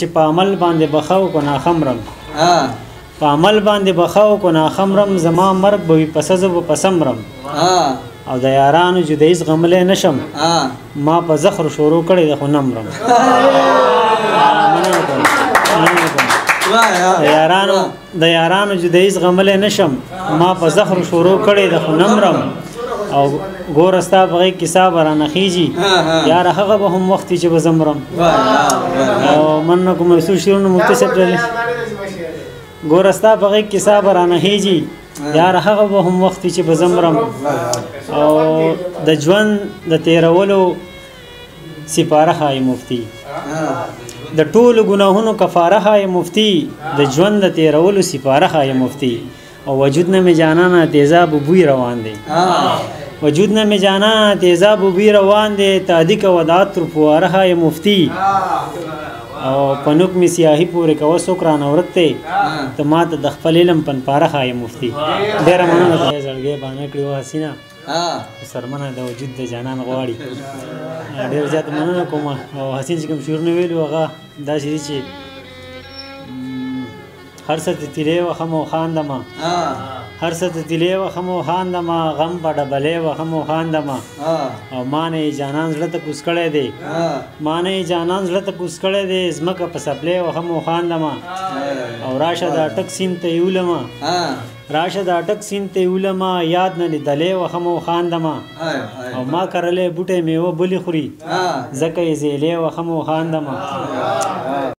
چې په عمل باندې بخاو کو ناخمرم په عمل باندې بخاو کو ناخمرم زما مرګ به وي پس زه به پسمرم او د یارانو جدایي زغملی نشم ما په زخر شروع کړی ده خو نه مرم د یارانو جدایي زغملی نشم ما په زخر شروع کړی ده خو نه مرم او ګوره ستا په غېږ کې ساه به رانه خېږي یاره هغه به هم وخت وي چې به زه مرم او مننه کوم رسول شعرونه مفتي صاحب ویلي ګوره ستا په غېږ کې ساه به رانه خېږي یاره هغه به هم وخت وي چې به زه مرم او د ژوند د تېرولو سپاره ښایي مفتي د ټولو ګناهونو کفاره ښایي مفتي د ژوند د تېرولو سپاره ښایي مفتي او وجود نه می جانانا تیزاب بوی روان دی وجود نه می جانانا تیزاب بوی روان دی تعدی کا ودات تر فواره های مفتی او پنوک می سیاهی پورې کوه څوک رانه ورک دی ته ما ته د خپل علم پنپاره های مفتی ډېره مننه زړګی باندې کړي وه حسینه سرمنه د وجود د جانان غواړي ډېر زیات مننه کوم او حسین چې کوم شعرونه ویلي هغه داسې دي چې هر څه ته تیرې وخم او خاندمه هر څه ته تیرې وخم او خاندمه غم په ډبلې وخم او خاندمه او ما نه یې جانان زړه ته کوز کړی دی ما نه یې جانان زړه ته کوز کړی دی ځمکه په څپلې وخم او خاندمه او راشه د اټک سیند ته یولمه راشه د اټک سیند ته یولمه یاد نه لیدلې وخم او خاندمه او ما کرلې بوټی میوه بلې خوري ځکه یې زیلې وخم او خاندمه